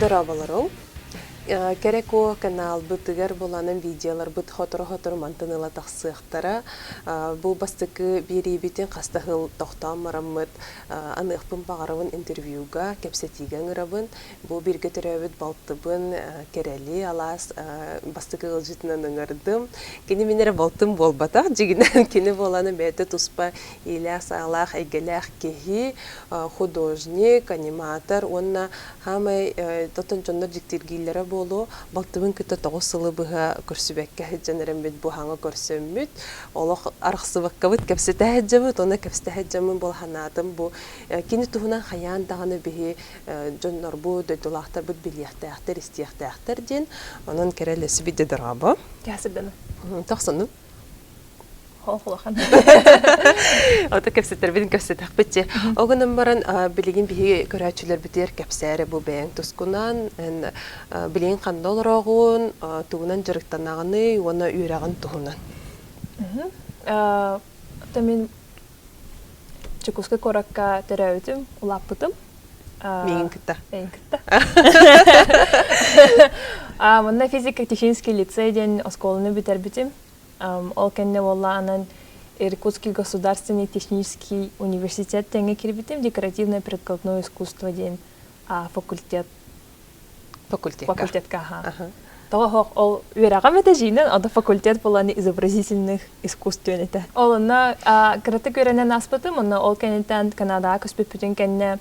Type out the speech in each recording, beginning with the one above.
дорабаларың. Керек о канал бытыгар боланын видеолар быт хотор мантыныла тақсықтара. Бұл бастықы беребетен қастағыл тоқтан мараммыт анықпын бағарывын интервьюға кәпсетиген ұрабын. Бұл бірге түрәуіт балтыбын керәли алас бастықы ғылжытынан ұңырдым. Кені менері балтым болбатақ, жегінен кені боланы бәді тұспа иләс алақ, әйгеләқ кехи, художник, аниматор, онна хамай тотын жондар жіктергейлері болу, балтыбын күтті тоғы сылы бұға көрсібәкке жәнерен бет бұхаңа көрсөммүт. Олық арқсыбаққа бұд кәпсеті әджабыд, оны кәпсеті әджамын бол ханатым бұ. Кені тұғынан қаян дағаны бігі жондар бұ, дөйдулақтар бұд білияқтаяқтар, істияқтаяқтар ден. Оның кәрелесі біді дұрабы. Кәсірдені? Тоқсының. Холқылақан. Ота кәпсеттер бетін кәпсеттақ бітте. Оғының барын білеген бігі көрәтшілер бітер кәпсәрі бұ бәйін тұскынан, білеген қандал рағуын, туғынан жырықтанағыны, оны үйрағын туғынан. Мен Чекусқа қораққа тәрәуітім, ұлаппытым. Мейін күтті. Мейін күтті. Мұнда физико-технический лицейден осколыны бітер бітім. Ол кәнне болла анан Иркутский государственный технический университет тәңе кірбітім, декоративное прикладное искусство ден факультет. Факультетка. Тоғы ол верағам әті жейнен, ада факультет боланы изобразительных искусствен әті. Олына кіріті көрінен аспытым, ол кәнеттен Канада көспет бүтін кәнне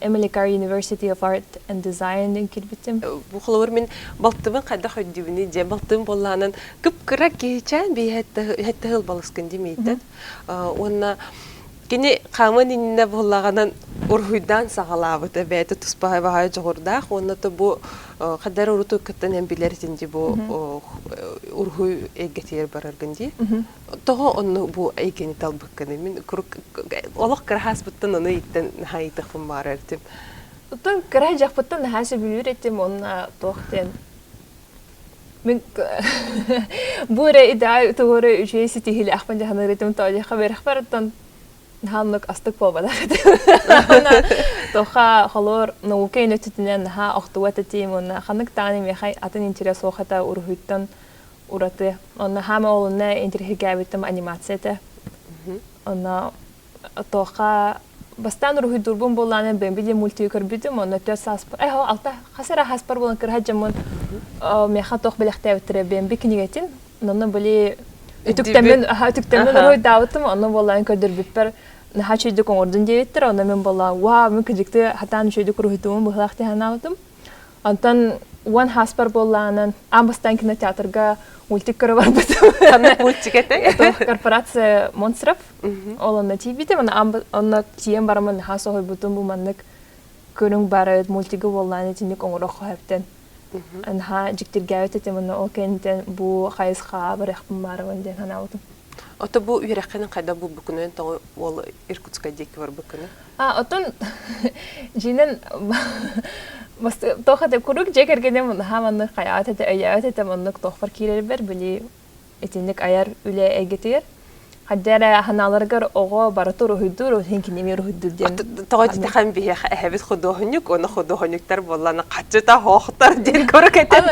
Emily Carr University of Art and Design ден кірбітім. Бұқылығыр мен балтымын қайда қойдивіні де, балтым боланын күп-күрі кейчән бей әтті ғыл балысқын демейді. Онына кені қамын иніне болағанын ұрғыйдан сағалабыды бәйті тұспағай бағай жоғырдақ. Онына бұл қадар ұрыты күттін әмбелерденде бұл ұрғый әйгетер барарғын де. Тоғы оны бұл әйгені талбыққыны. Мен олық қырхас бұттын оны еттен хайытықпын бар әртім. Ұттын қырхай жақ бұттын нәхәсі білір еттім оны тоқтен. Мен бұл әрі идеай тұғыры үшейсі тегілі ақпан жағаныр еттім тоғыдеқа беріқ барыттан Ханлык астык болбада. Тоха холор наука институтунан наха октуата тем он ханнык тани мехай атын интерес охата урхуттан ураты. Он хама олна интерхигабитам анимацията. Он тоха бастан урхут дурбун болланы бембиде мультикер битим он төсас. Алта хасара хаспар болан кырхаджамон меха тох белехтәвтре бемби книгетин. Нонна били Үтіктәмен ой дауытым, оны болайын көдір біппір наға чөйдік оңырдың дейеттір, оны мен бола, мен күдікті хатан чөйдік ұрғытуым бұғылақты ғанауытым. Онтан уан хаспар болағынан амбастан кинотеатрға мультик көрі бар бұтым. Мультик әті? Корпорация Монстров, ол оны тейбейтім, оны тиен барымын наға соғой бұтым бұманлық көрің бары мультигі болағын етіндік оңыры қойыптен. Анха жіктірге өтетім, ол кәнтен бұл қайызға бір әқпін барығын ден ғана алдым. Оты бұл үйрәққенің қайда бұл бүкінен, ол Иркутска декі бар бүкіні? Отын жинен тоқаты күрік жекергенем ғаманны қая өтеті, өйе өтеті мұнық тоқпар керер бір, білі етіндік аяр үлі әгетер. Хаддара ханаларгар оға баратыр ұхыдыр, хенкенеме ұхыдыр ден. Тоғайды қан бейе әбет құдығынық, оны құдығынықтар боланы қатшыта хоқтар ден көрік әтен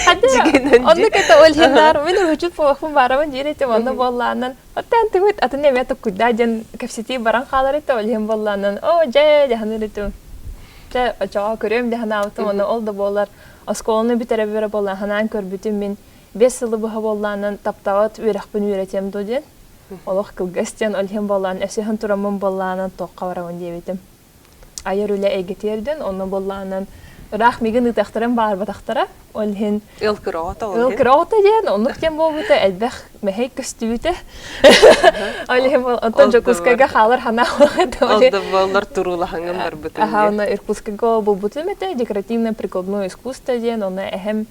Хаддара, оны кәті өлхендар, мен ұхыжыт болақпын барамын ден етем, оны боланын. Оттан түміт, атын әметі күдда ден кәпсеті баран қалар еті, өлхен боланын. О, жай, дәханыр етім. Жай, очаға көрем дәхана аутым, оны олды болар. Осколыны бітері бері болан, ханан көр бүтім мен 5 сылы бұға боланын таптауат өрәқпін өретем доден. Олық кілгістен өлген болан, әсіхін тұрамын боланын тоққа барауын дейбетім. Айыр өлі әйгетерден, оны боланын ұрақ меген ұтақтырын бар батақтыра. Өлген... Үлкіроғыта ден, онық ден бол бұты, әлбәқ мәхей күсті бүті. Өлген бол, онтан Жокускайға қалыр хана олғыды. Олды болар тұрулағыңын бар бұты. Оны Иркутскайға бол бұты мәті, декоративное прикладное искусство ден, оны әхем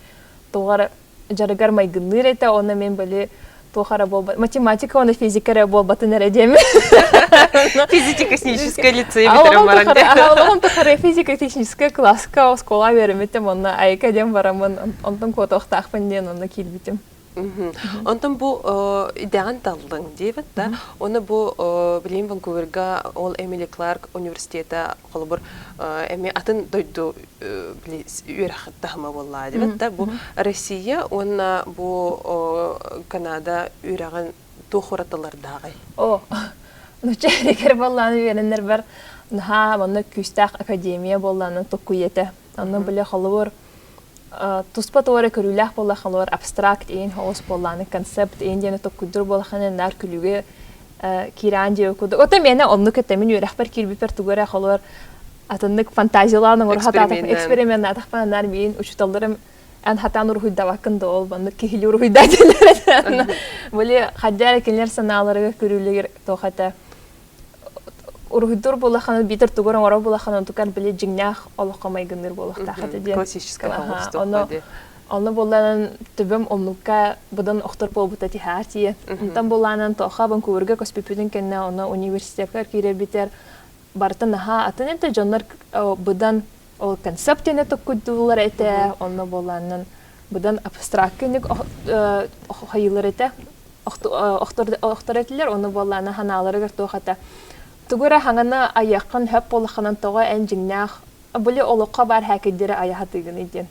туғар жарығар майгыныр еті, оны мен білі Тухара болба. Математика, оны физика болбаты нәредеме. Физико-техническое лицей бітірім баранде. Олығын тұқары физико-техническое классика оскола веріметтім, оны айка дем барамын, онтың көті оқтақпын ден, оны келбетім. Онтон бу идеан таллың дейбит да. Оны бу билим Ванкуверга ол Эмили Кларк университеті қолыбыр эми атын дойду били үйрәхтахма болла дейбит да. Бу Россия, онна бу Канада үйрәгән тухуратылардагы. О, ну чәрекер болланы үйрәннәр бар. Наха монда күстәк академия болланы токуете. Анны биле халыбыр туспа торе көрүләх болла халар абстракт ин хос болланы концепт ин дене токудур болханы нар күлүгө киран же окуду. Ота мене онну кетемин үрәхбер кирби пер тугара халар атыннык фантазияларны урхата эксперимент атакпан нар мин учталдырым ан хатан урхуйда вакында ол баны кихили урхуйда делер. Боле хаджар кинер саналарга көрүлүгөр тохата урхудур болаханы битер тугоран ора болаханы тукар биле жиңнах олохамай гыныр болахта хата ден классическая холсток. Оны болланан төбөм омнукка будан охтор болбутати хати. Онтан болланан тоха Ванкуверге коспипүден кенне оны университетке кире битер бартын ха атыненте жоннор будан ол концептене токудулар эте. Оны болланан будан абстрактник хайылар эте. Охтор этилер оны болланы ханалары гертохата. Тугура хангана аякын хөп болаханан тога энжиңнах буле олоққа бар хакидере аяхатыгын иден.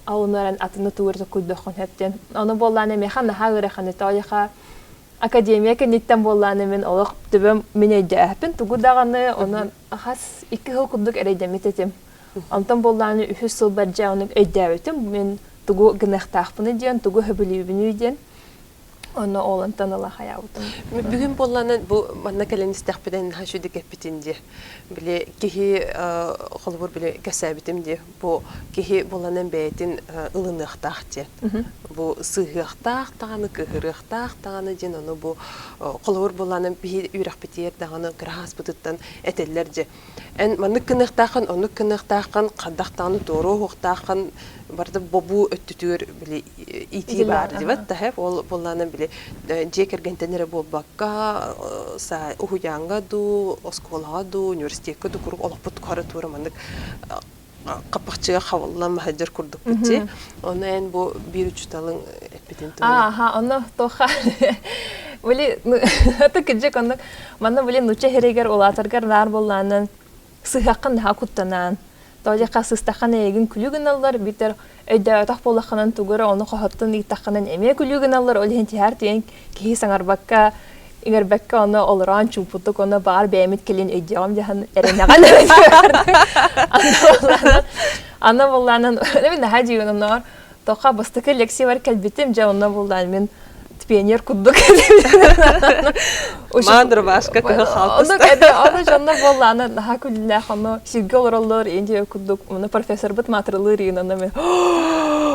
Аунаран атыны тугурда куйдохын хөптен. Аны болланы механ хагыра ханы таяха академия кенеттен болланы мен олоқ төбөм мене дәпен тугудаганы онан хас 2 жыл кудук эрейдемитетем. Антан болланы 3 жыл баржа аны эйдәбетем мен тугу гынахтахпын иден, тугу хөбүлүбүнү иден. Оны олантан ала хаябытым. Бүгүн болланы бу манна келен истехпеден хашуды кепитинде. Биле кихи холбур биле касабитим де. Бу кихи болланын бейтин ылыныктах де. Бу сыгыктах таганы кыгырыктах таганы ден оны бу холбур болланын би үйрәкпетер даганы грас бутуттан этеллер де. Эн манны кыныктахын, оны кыныктахын, кадактаны дору хуктахын барды бобу өттүтөр биле ити бар дибет да хеп ол болланы биле жекергентенере болбакка са ухуянга ду осколага ду университетке ду куруп олопут каратура мандык капакчыга хавалла махаджар курдук бити онен бу 1-3 талың эпитен тоо аха оны тоха биле ата кеже кондук мана биле нуча херегер олатыргар нар болланын сыхакын хакуттанан Тожака сыстахан эгин күлүгүн аллар битер өйдө тах болаханан тугура оны кохоттун итаханан эме күлүгүн аллар ол хентихар тен ки саңарбакка игербекка оны олран чупутук оны бар бемит келин өйдөм жахан эренаган ана болланын мен хаджи онор тока бастык лекция бар келбитим жа оны болдан мен пионер куддук. Мандыр башка халкы. Оны кеде аны жанна болланы наха күллә ханы сигел роллар инде куддук. Оны профессор бит материаллар инде мен.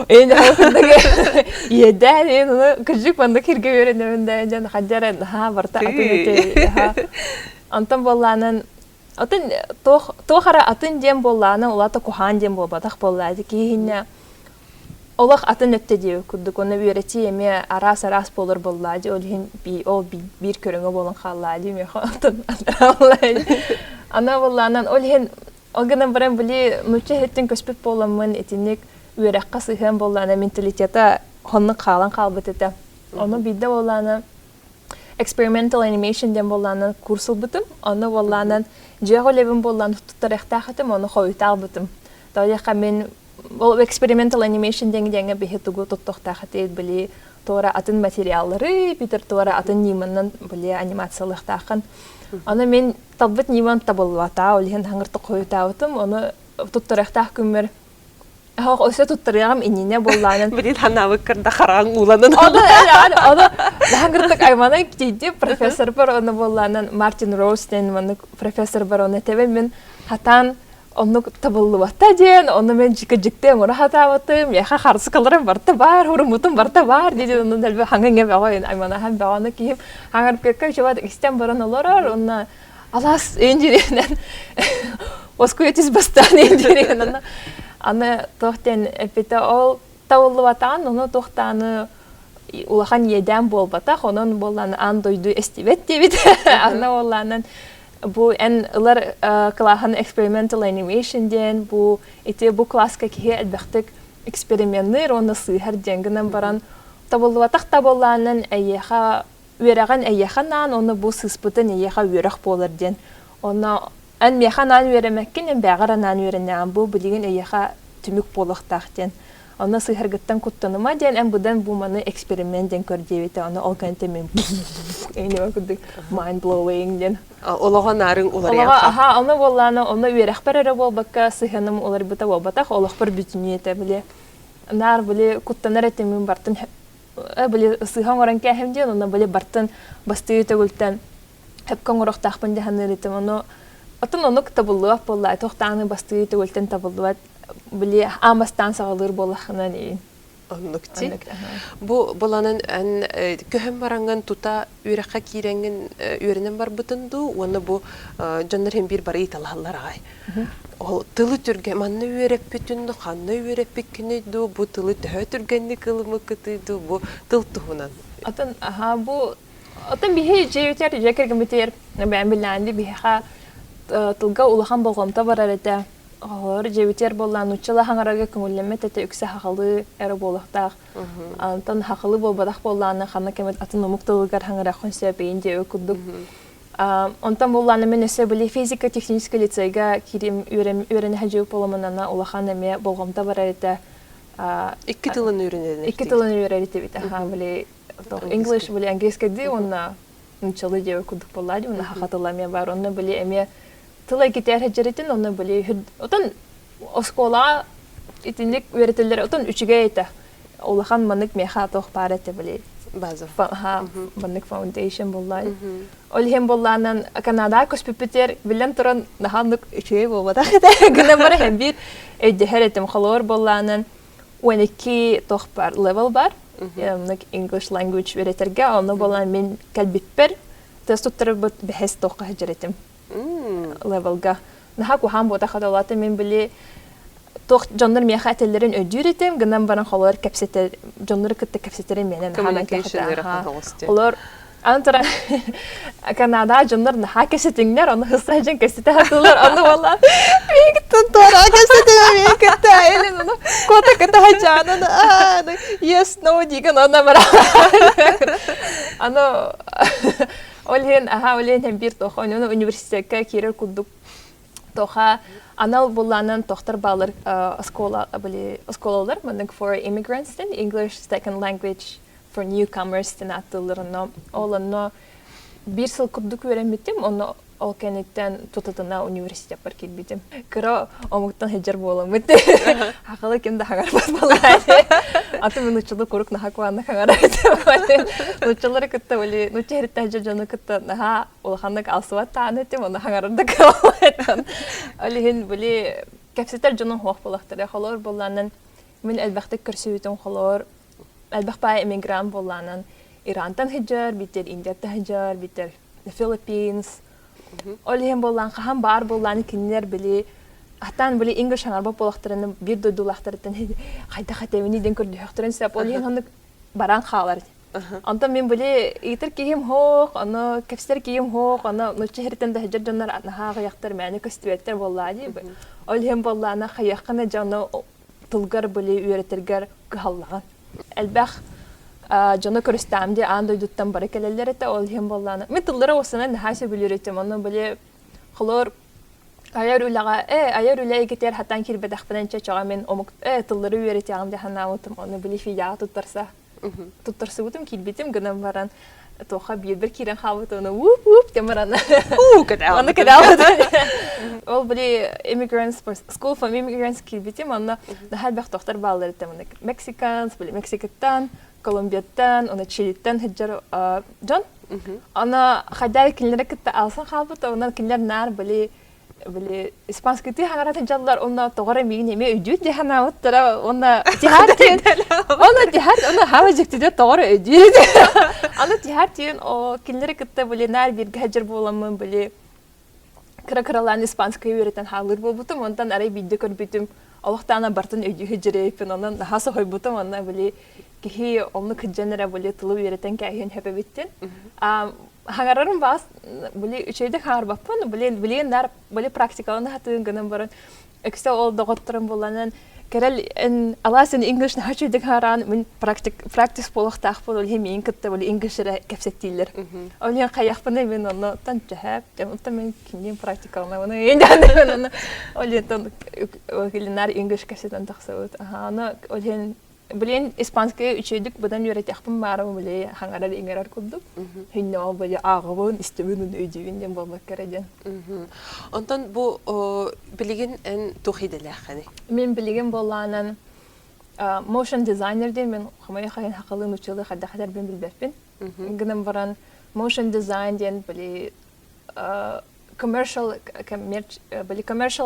Инде халкындагы еда мен кыжык банда кирге өренемендә жан хаҗара наха барта апыйте. Антан болланын атын тохара атын дем болланы улата кухан дем болбадак боллады ки хинне Олах атын өтте дип күрдүк. Оны үйрәти эме арас болор боллады. Ол бир көрөңө болон халлады ме хатын. Ана болланан ол хен огынан баран били мөче хеттен көспөп боламын этинек үйрәккә сыйхан болланы менталитета хонны калан калбыт эте. Оны бидде болланы experimental animation ден болланы курсыл бутым. Аны болланан жеголебин болланы туттаракта хатым, оны хойтал бутым. Таяка мен ол experimental animation деңгәнгә бехетугу тоттохта хатет били тора атын материаллары питер тора атын ниманнан били анимациялык тахын аны мен табыт ниман табылвата ол хен хаңырты койтабытым аны туттаракта күмер ах осе туттарагам инине болланын били ханавы кырда хараң уланын аны хаңыртык аймана кийди профессор бар аны болланын Мартин Роустен маны профессор бар аны тебе мен хатан Onu tabulluvatta diyen, onu ben jikte onu hatavattım, yaha harskalaram barta bar, hurumutum barta bar dedi onun dalbe hangenge bagoyn aymana ham bagona kiyip hangar pekka şobat istem baran olarar onna alas enjirinden oskuyetiz bastan enjirinden ana tohten epita ol tavulluvatan onu tohtаны улахан еден болбата onun bollan an doydu estivet debit ana ollanın bu en ılar klahan experimental animation den bu ite bu klaska ki elbette eksperimentler onu sihir dengenen baran табылуатах табылланын әйеха үерәгән әйеханан оны бу сыспытын әйеха үерәк болар ден. Оны ан механан үеремәккен эн бәгәранан үеренән бу билеген әйеха түмүк болуктак ден. Оны сыһыргыттан куттаныма ден эн будан бу маны эксперимент ден көрдебите оны алганте мен эне күдүк mind blowing ден. Олаган нарың улар Олага аха аны болланы оны үерәк берәре болбакка сыһыным улар бута болбатах олохпар бүтүнүете биле. Нар биле куттанар этемин бартын биле сыһаң оран кәһемден оны биле бартын бастыйы төгүлтән хеп коңорох тахпын дәһәнер итем оны атын оны табыллы боллай тохтаны бастыйы төгүлтән табыллы биле амастан сагалыр болахынан ин оннукти бу боланын ан көһөм баранган тута үрәккә кирәнгән үренен бар бутынду оны бу жаннар һәм бир бар италалар агай ол тылы түргә манны үрәп бүтүнне ханны үрәп бикнеду бу тылы тә түргәнне кылымы кытыду бу тыл туһунан атын аха бу атын бихи җейтер җекер гәмитер бәм биләнди биха тылга улахан болгомта барар әтә Олар жебитер боллан учала хаңарага көңүлләмә тәтә үксә хакылы эре болактак. Антан хакылы болбадак болланы хана кемет атын муктылыгар хаңара концепт инде өкүдүк. Онтан болланы мен эсе били физика технический лицейга кирим үрәне хаҗып боламанана улахан эме болгомта бар әйтә. Ике тылын үрәнәдә. Ике тылын үрәнәдә бит. Ха били English били английский ди онна учала җебе өкүдүк боллады. Онда хакатыламя бар. Онда били эме Тылай кетер хаҗарытын оны били отан оскола итинник үеретелер отан үчүгә әйтә. Улахан манык меха тох парәте били. База. Ха, манык foundation буллай. Ол һәм булланнан Канада коспипетер билен торан наханнык үчүгә булбата. Гына бар һәм бир әйдәһәретем халор булланнан уеники тох бар level бар. Ник English language үеретергә аны буллан мен калбиппер тестуттыр бит бәхәс тох хаҗарытым. Levelga. Наха кухан бота хадалаты мен били тох жаннар меха теллерин өдүретем, гынан баран халар капсетер, жаннар кытты капсетерин менен хаман кахата. Олар антара Канада жаннар наха касетиңнер, аны хысажын касете хатылар, аны валла бик тутара касетеме мен кытта элен аны кота кытта хаҗаны. Yes no дигән аны бара. Аны Олен һәм бир тоха аны университетка кирер кудук тоха анал булланын тохтар балыр осколалар мондак for immigrants in English second language for newcomers тенаттыларына оланно бир сыл кудук өремитим оны ол кенеттен тутатына университет бар килбитим кыра омуктан хеджер боламыт хакылы кимде хагар боллай аты мен учулы курук нахакванна хагара учулары кытта оли нучерте хеджер кытта наха улханнык алсуат таанетим оны хагарда калатан олихин були кепсетер жонун хуак болактыр холор болланын мен элбахтык көрсөбүтүн холор элбахпа эмигрант болланын Ирантан хеджер битер Индияда хеджер битер Philippines Олиһен боллан хаһан бар болланы киннер били аттан били English хаңар болактырын бир додулактырын кайда хатемини ден көрдөктөрүн сап олиһен аны баран халар. Антан мен били итер кийим хок, аны кепстер кийим хок, аны нучехертен да хеджер жоннар атнага яктыр мәне көстүбеттер боллады. Олиһен болланы хаяккана жаны тылгар били үйрөтергер каллаган. Элбах Жона көрістәмде аңды үйдіттен бары кәлелер әті ол ем болланы. Мен тыллары осынан нәхәсі білер етім. Оны біле қылыр аяр үләй кетер хаттан кербедәқ біләнче чаға мен тыллары үйер еті ағымды ханна ұтым. Оны біле фияға тұттарсы ұтым келбетім гынан баран. Тоқа бір керен қабыт оны уп демаран. Оны кәдәл. Ол біле School for Immigrants келбетім. Оны нәхәл бәқ тоқтар балылар етім. Мексиканс, біле Мексикаттан, Колумбияттан, оны Чилиттен хеджер Джон. Ана хадай кинләре китте алсын хабыт, онан кинләр нар били испанский ти хагара хеджаллар, онна тогары мигин эме үдүт ди хана уттара, онна тихар тин. Онна тихар, онна хава жикти де тогары үдүт. Ана тихар тин о кинләре китте били нар бир хеджер боламын били кыралан испанский үйрәтен халыр булбутум, ондан арай бидде көрбүтүм. Аллахтана бартын өйдү хеджерейпин, онан хаса хойбутум, онна били Кихи омны кыджанера були тылу үйрәтен кәйен хөпебиттен. Хаңарарым бас були үчейде хаңар баппын, були нар були практикаланы хатын гынан барын эксе ол доготторун буланан керел эн аласын English нахачудык харан мен практис болохтах бул хемин кытта бул English'е кепсеттилер. Олен каяхпын мен оны танчахап, жамта мен кинен практикална оны энден оны олен тон килинар English кепсеттен таксабыт. Аны олен Блин, испанский учедик будан юретяхпын бары биле хаңарар иңерар курдук. Хинно биле агыбын истебүнүн өйдүгүнден болбак кереден. Онтон бу билеген эн тухиделахани. Мен билеген болланан motion designer ден мен хамай хайын хакылын учулы хадда хадар бен билбеппин. Гынам баран motion design ден биле commercial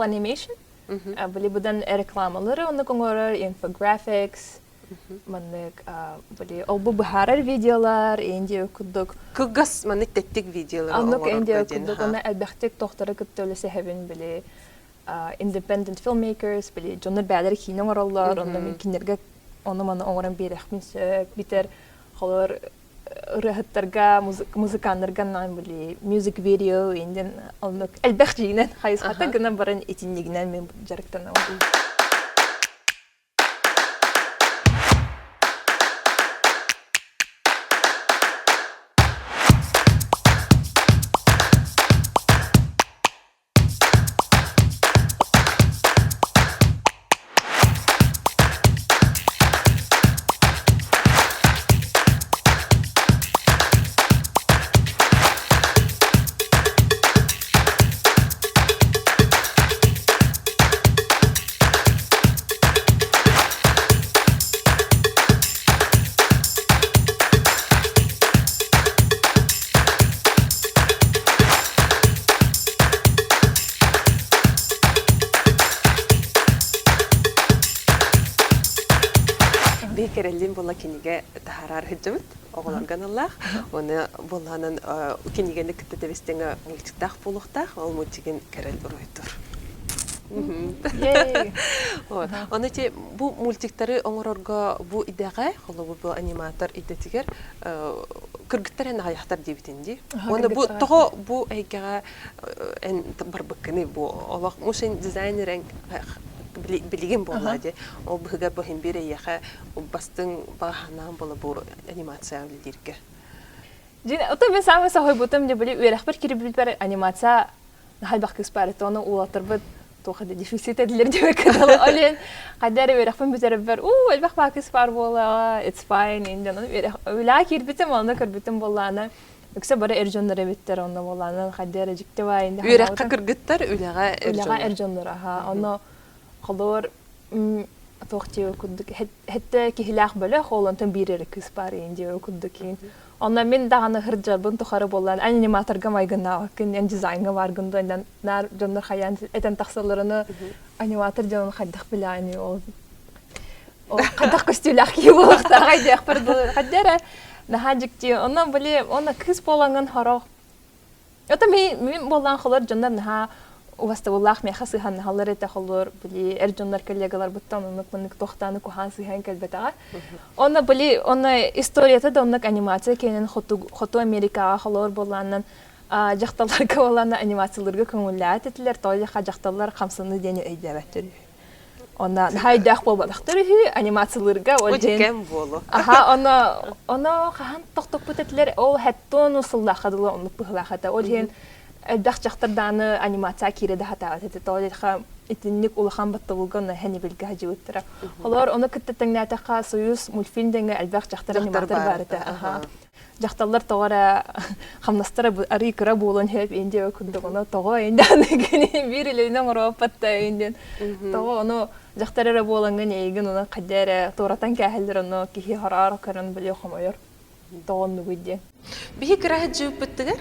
animation. Биле будан рекламалары, онны коңорор infographics. Маннык были олбу бахарар видеолар, энди окудук. Кыгас маннык теттик видеолар. Аннык энди окудук, оны әлбәхтек тохтары кыттөлесе хәбен били independent filmmakers, били жоннор бәлер кино ораллар, онда мен кинерге оны маны оңоран берәхмин сөк, битер холор рәхәттәргә, музыканнарга били music video, энден аннык әлбәхтигенән хайыз хата гына барын этиннигенән мен жарыктан алам. Керелдин була киниге тахарар хиджимит оголорган Аллах. Оны буланын кинигени киттебестеге мультиктах булуктах, ол мультиген керел уруйтур. Оны те бу мультиктары оңорорго бу идеге, холобу бу аниматор идетигер кыргыттарын аяктар дебитинди. Оны бу того бу эйгеге эн барбыкны бу олак мушин дизайнерен билеген болады. Ол быга бохин бире яха бастың баханан бола бу анимация билдирге. Жин ото мен самы сахой бутам де били үрәхбер кирип билбер анимация халбак кыспарыт оны улатырбыт тохады дефицит эдилер деп кадал. Олен кадар үрәхбен бизербер. Албак бакыспар бола, it's fine инден үла кирбитем аны кирбитем болланы. Үксе бары эрҗоннар биттер аны болланы кадар җиктева инде. Үрәхкә кыргыттар үләгә эрҗоннар. Аны Холор тохтио куддук хетте кихилах бөлө холонтон бирер кыспар инде куддукин. Онна мен даганы хыржабын тухары боллан аниматорга майгына кен дизайнга баргында нар жоннор хаян этен таксаларыны аниматор жон хаддах билани ол. О кадак костюлах кийболакта гайдах бирди. Хаддара нахаҗикти онна биле онна кыз болган харак. Ята мен болган холор жоннор наха Уастабуллах мехасы хан халлар эте холлор били эрҗоннар коллегалар буттан онны кунник тохтаны кухансы хан калбетага. Онна били онна историяда да онна анимация кенен хото Америкага холлор болганнан жакталарга болган анимацияларга көңүлләт этилер, тойлы жакталар камсыны дене өйдәбәттер. Онна хайдах болбадактыр анимацияларга олжен болу. Онна хан токтоп бутетлер ол хаттон усуллахадылы онны быхлахата олжен Дахчахтарданы анимация киреде хатаат эте тоолетха итинник улахан баттылган хани билге хажыттыра. Холор оны киттеңнәтәкка Союз мультфильмдәге әлбәк жахтар аниматор бар ите. Жахталар тогара хамнастара ари кыра булын хеп инде күндө гына того инде гене биреленең ропатта инде. Того оны жахтарара буланган эгин оны кадәре торатан кәһәлләр оны кихи харар каран биле хамайыр. Тоонну гыйде. Бихи кыраһы жүппеттигер,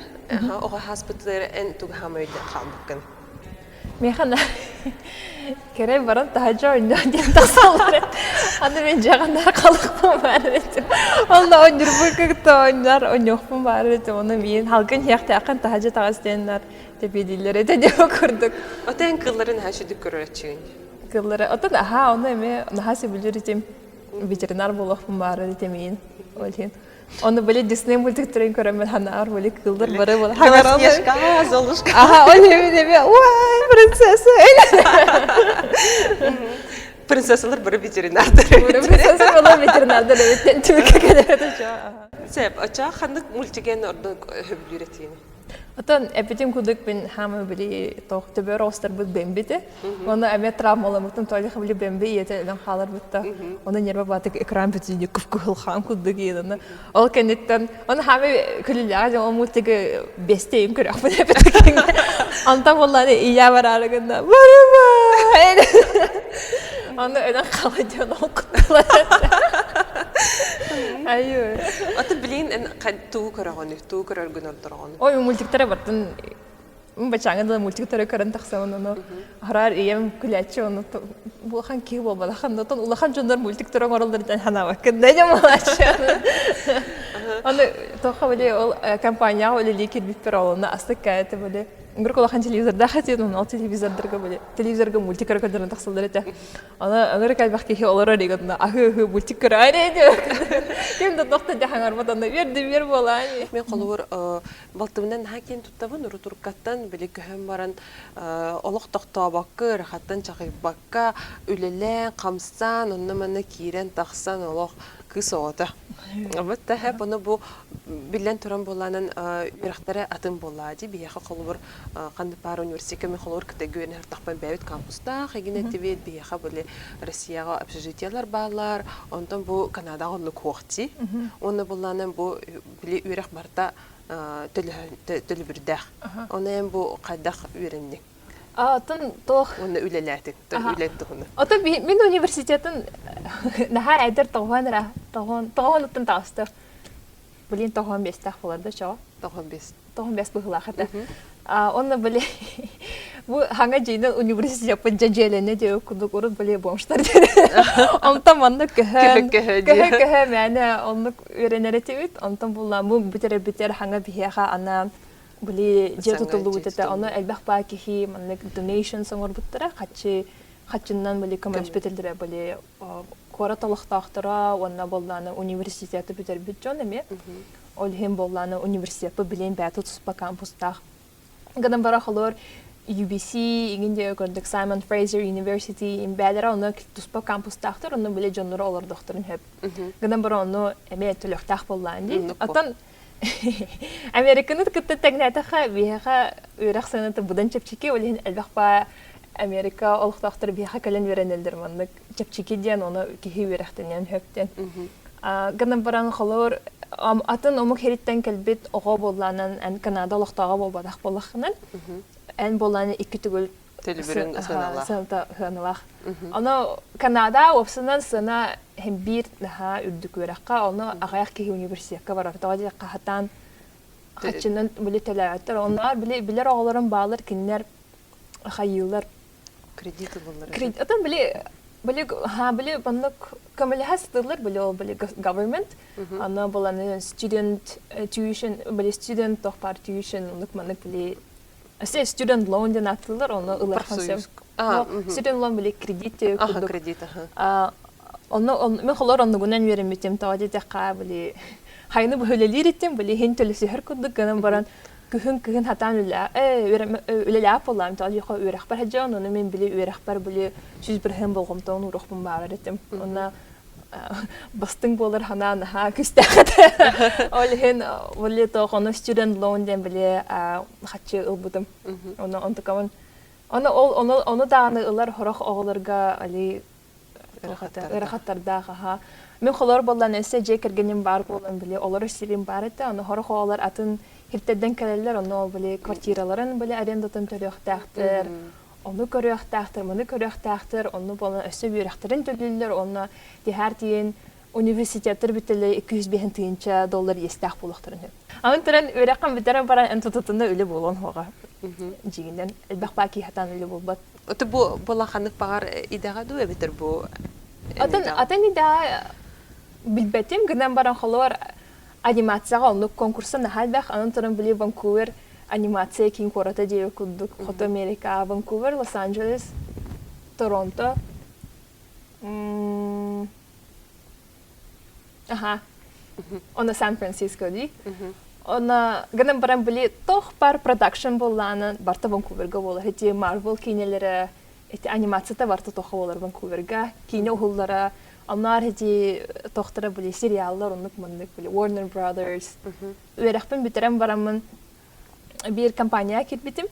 ога хаспыттыр эн туг хамойды халбыккын. Механа кере баран тахажа инде тасалар. Аны мен жагандар калыкпын бар эти. Алла ондурбук тоондар онёкпун бар эти. Оны мен халкын яктакын тахажа тагыстендар деп бидилер эте деп көрдүк. Отен кылларын хашыды көрөчүн. Кыллары отен оны эме нахасы билер этим ветеринар болоппун бар эти мен. Олен Onu böyle Disney multiktörün köremel hanar böyle kıldır barı böyle. Белоснежка, Золушка. Aha o ne vay prinsesa. Принцессалар бары ветеринардар. Prinsesa olan veterinerde evet Türkiye kadar şu. Сеп, ача хандык мультиген ордун хөблүретини. Atan epitim kuduk bin hamı bili toh tebe roster bud bembite. Ona emet travmalı mutum tali khabli bembi yete lan halar bitta. Ona nerbe batık ekran bitini kufkuhul ham kuduk yedana. Ol kenetten ona hamı külüler o multigi besteyim kır afı epitik. Anta vallahi iya var aragında. Merhaba. Ona öyle kalıcı o kutlar. Ayo. Ата билин эн туу көрөгөнү, туу көрөргөн олдоргон. Ой, мультиктер бартын бачаңда мультиктер көрөн таксамын аны. Харар ием күләче аны булхан ки болбала хандатан улахан жондар мультиктер оралдырдан ханава. Кендә малачы. Аны тоха беле ол компания ол ликит бипер алына астыккайты беле. Гөркө улахан телевизорда хатен аны телевизордырга беле. Телевизорга мультиктер көрдөрөн таксалдар эте. Аны агыр калбак ки олора дигәндә ахы мультиктер айрайды. Кемдә тохта жахаңар батанда бер боланы. Мен колур балтыбынан хакен туттабын урутуркаттан биле көһөм баран олох тохтобаккы рахаттан чагыбакка үлеле камсан онны мана кирен таксан олох кысота. Абытта хеп аны бу билен туран боланын бирактары атын боллади бияха колур канды пар университетке мен колур китегүн тахпан бәбит кампуста хагине тивет бияха биле Россияга общежитиялар барлар онтон бу Канадага онны кохти онны боланын бу биле үрәк барта төлө бирдах оны бу кайдах үренник Атын тох оны үлеләтик үләтти оны Ата мен университетін наха әдер тоған ұттын тағысты. Білін тоған бестақ боларды шоға. Тоған бест бұғыла қата. Оны білі, бұл хаңа жейден университетін жәжеліне де өкілдік ұрын білі бомштар деді. Онтан манны көһі мәні оны үйренері тевет. Онтан бұлла мұн бітер хаңа бігеға ана Были жер тутулу бутета, аны әлбәқ ба кихи маннык donation соңор буттара, хатчыннан были көмөш бетелдере были кора талыктактыра, онна болланы университеты битер битжон эме. Ол хем болланы университеты билен бәтү туспа кампустах. Гадан бара холор UBC, игинде көрдік Simon Fraser University in бәдера оны туспа кампустахтыр, оны биле жоннору олар докторын хөп. Гадан бара оны эме төлөктах болланды. Атан Американы кытты тәгнәтәхә биһәгә үрәк сәнәте будан чепчики олен әлбәхпа Америка олхтактыр биһәгә кален веренелдер монны чепчики дигән аны киһи үрәктән хөптән. Гынан баран холор атын омук хериттән кәлбит ого болланан ан Канада олхтага болбадак болахнан. Ан болланы ике түгел телебирен саналах. Аны Канада опсынан сына hem bir daha ürdük öğrenka onu ağayak ki üniversiteye var orada kahatan kaçının böyle televizyonlar onlar bile bilir oğulların bağlar kinler hayırlar kredit bunları kredit adam bile banlık kamil hastırlar bile o bile government ana bulanın student tuition bile student tohpar tuition onluk manlık bile student loan den atılır onu ılar konsep student loan bile kredit kredit мен холор онны гунан верем битем тавади такка били хайны бөлелер иттем били хен төлөсө хер кудук ганан баран күһүн хатан үлелә болам тавади хо үрәх бар хаҗан оны мен били үрәх бар били сүз бер хем болгом тон урухмун бар иттем онна бастың болар хана ха күстәгәт ол хен вали то гоно student loan ден били хачы ылбудым оны онтакамын оны дагы ылар хорох огларга али Рахаттарда мен холор боллан эсе жекергеним бар болан биле олар сирин бар эте аны хорох олар атын хиптеден келелер аны биле квартираларын биле арендатын төрөктактыр аны көрөктактыр муну көрөктактыр аны болан өсө бирактырын төлөлөр аны дихар тиен университеттер бителе $250 естак болуктарын аны төрөн өрөккан битерен баран энтутутунда үле болгон хога жигинден элбакбаки хатан үле болбат Оты бу балаханык багар идага ду битер бу. Атын ида билбетим гынан баран холор анимацияга онлук конкурсы нахалбах анын туран били Ванкувер анимация кин кората дие кудук Хото Америка Ванкувер Лос-Анджелес Торонто Оны Сан-Франциско ди. Оны гынан баран били тох бар продакшн болланы барта Ванкуверга болар. Хити Marvel кинелери, эти анимацията барта тоха болар Ванкуверга. Кино хуллара, onlar hiti tohtara bili seriallar onluk manlık bili Warner Brothers. Veraqpın bitiren baramın bir kampanya kitbitim.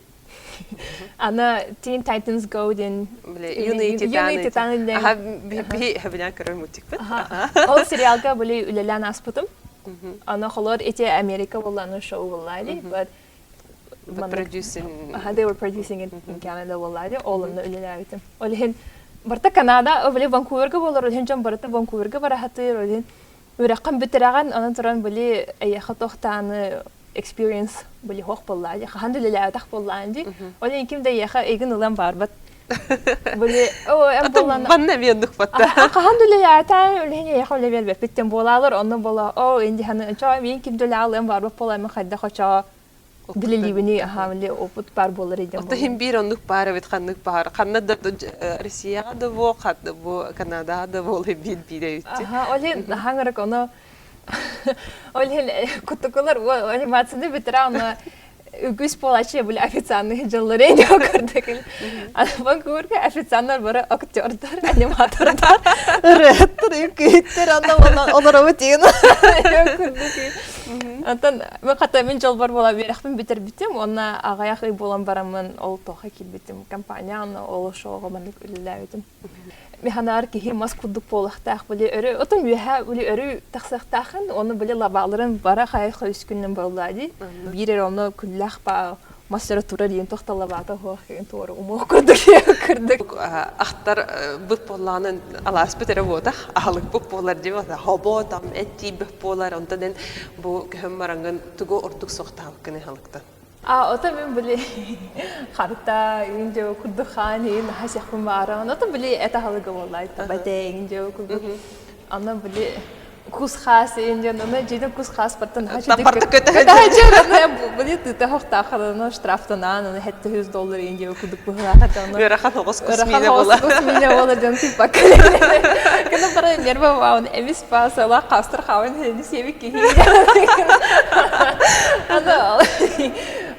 Ana Teen Titans Go din Unity Titan din. Aha bir habilan karar mutikbet. O serialga bili ülelan asputum. Ana xolor eti Amerika bollanı show bollaydı. But they were producing it in Canada bollaydı. Oğlumla ülelerdim. Olihin Barta Kanada, öyle Vancouver'ga bolar, öyle can barta Vancouver'ga bara hatır, öyle üraqam bitiragan, onun turan böyle ayakta tohtanı experience böyle hoş bollar. Ya handülillah atak bollandı. Öyle kim de yaka egin olan barbat. Böyle o em bollan. Bana bir yandık batta. Handülillah atak öyle yaka öyle bir bitten bolarlar, onun bola. O indi hani çay bin kim de alan barbat bolar mı kadda kaça. Dilili hamile oput par bolar idi. O da hem bir onluk para ve kanlık para. Kanada da Rusya'da da bu, hatta bu Kanada'da da bu bir de. Aha, öyle hangarak onu öyle kutukular öyle maçını bitiren onu ügüs polaçı böyle ofisanlı jılları indi o kırdık. Vancouver'da ofisanlar var, aktörler, animatörler. Rehtör yükütler anlamadan onlar o diyen. Yok kırdık. Atan ben hatta min jol var bola bir axpin bitir bitim ona ağaya xey bolan baramın ol toxa kil bitim kampanyаны ol şoğa manlık üllevidim. Mihanar ki himas kuduk polaqtaq böyle örü otun üha böyle örü taqsaqtaqın onu böyle labaların bara xay xüskünnün bolladı. Bir onu kullaq ba masratura diyen toxtala bata ho xen toru umu kırdık. Ahtar bu pollanın alas bitere boda ahlık bu pollar diye var. Hobo tam etti bu pollar ondan bu kömmarangın tugo ortuk soqta hakkını halıkta. O tabii böyle harita ince kurdukani nahas yakın var. O tabii böyle ete halıga vallahi tabii ince kurduk. Ana böyle kus khas ince ona cidden kus khas partan nahas dik. Daha çok böyle tuta hafta xalana ştraftanan ona hatta $100 ince kurduk bu hatta. Ve rahat havas kusmine bola. Kusmine bola canım bak. Kana para nerva var onu emis pasa la qastır xavan henüz yemek ki. Ana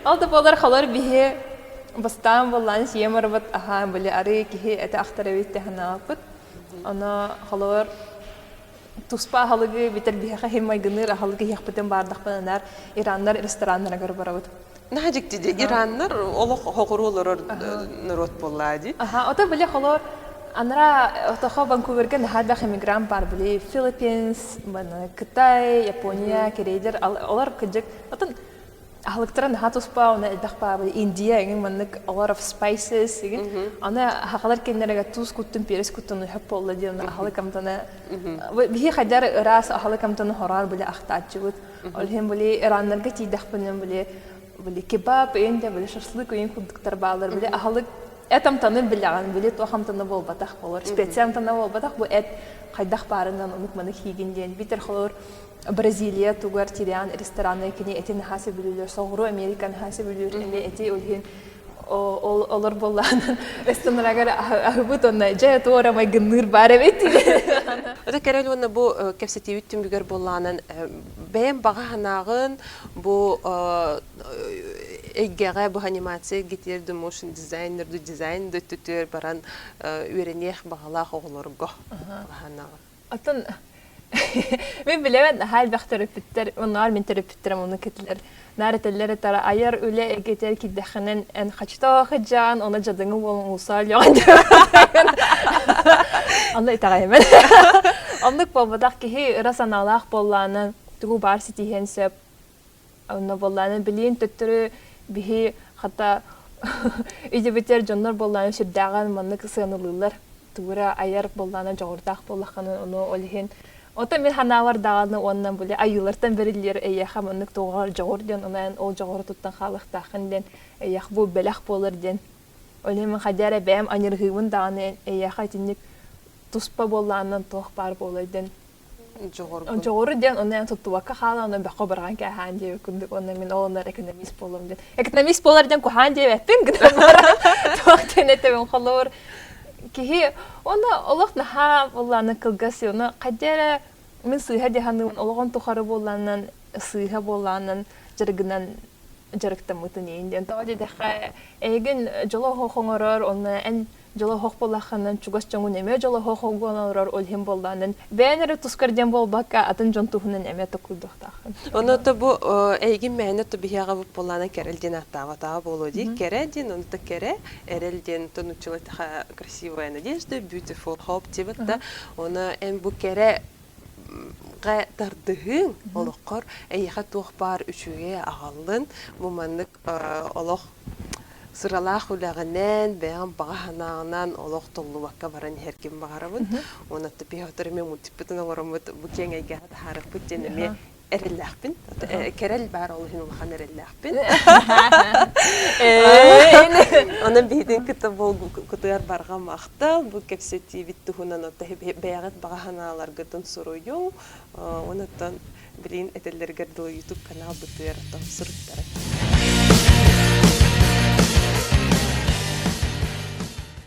aldı bolar xalar bihe bastan bollan yemar bat aha böyle arı ki ete axtaravit hanapıt. Ana xalar Tuspa halıgı bitir bihe hemmay gınır halıgı yapıdan bardak banar İranlar restoranlara gar baravut. Nahacık dedi İranlar ola hoqurulur narot bolladı. Aha o da böyle xalar anara otaxa Vancouver'ga nahad bax immigrant bar böyle Philippines, bana Kıtay, Japonya, Koreyler olar kıcık. Atan Halıktıran hatuspa ona edakpa böyle India yani manlık a lot of spices yani ana hakalar kendilerine tuz kuttun peris kuttun hep oldu diye ona halıkam tane bir kadar ras halıkam tane horar böyle ahtatçıvut olhem böyle İranlarga tidakpının böyle kebap ende böyle şaşlık oyun kurduklar bağlar böyle halık etam tanı bilen böyle toham tanı bol batak olur spesiyal tanı bol batak bu et kaydak barından onluk manık higinden bitir olur Brezilya tugar tiriyan restoranı kini etin hasebülür, soğuru Amerikan hasebülür, ele eti olhin olur bollanın restoranlara göre ahbut ona cahit ora may gınır bare beti. Öte kerel ona bu kefsetivi tüm büger bollanın beğen bağa hanağın bu eggere bu animasiya getirdi motion designer du design du tutur baran öğreniyek bağlaq oğlurgo hanağın. Atan Ben bilemem hal bakteripitler onlar min teripitlerim onu ketler. Nareteller tara ayar öyle getir ki dehnen en kaçta xajan ona jadını bolun usal yani. Allah itaymen. Anlık babadak ki rasanalaq bollanın tuğu bar city hensep ona bollanın bilin tuturu bihi hatta iyice biter canlar bollanın şiddagan manlık sığınırlar. Tuğra ayar bollanın jordaq bollaqanın onu olhin Ota min hanalar dağını ondan böyle ayılardan beriler eyyaha manık doğar jağırdan ondan o jağır tuttan xalıq taxından eyyah bu belaq bolar den. Olemin xadara bəm anirğıvın dağını eyyaha tinnik tuspa bollandan toq bar bolardan. Jağır den ondan tuttuwaka xala ondan baqa barğan ka handi kunduk ondan min onlar ekonomist bolam den. Ekonomist bolardan ku handi ettin gidem. Toqten etben xalor ki ona Allah naha vallahi nakılgası ona kadere мен сыйха деханы олоғон тухары болланнан сыйха болланнан жаргынан жарыктамытын инден тоди деха эгин жоло хохоңорор онна эн жоло хох болаханан чугас чоңун эме жоло хохогонорор олхем болланан бэнери тускарден болбакка атын жонтухунан эме токудуктахын Оното бу эйгин мэне то бияга бу полана керелден аттава болоди. Кередин онто кере эрелден то нучила таха красивая надежда, beautiful hope тибетта. Она эн бу кере га тардыгын олоққор эйха туохпар үчүге агаллын бу маннык олох сыралах улаганен бэм баганаанан олох толлубакка баран херким багарабын. Оны тепиотер мультипитен оромут бу кеңейге харык бүттенеме эреллахпин. Керел бар ол хин улхан эреллахпин. Онан бидин китабол кутуяр барга мақта бу кепсети биттухунан ота бэягат баганалар гытын суруюң. Онотан билин этеллергер до YouTube канал бутуяр там сурттары.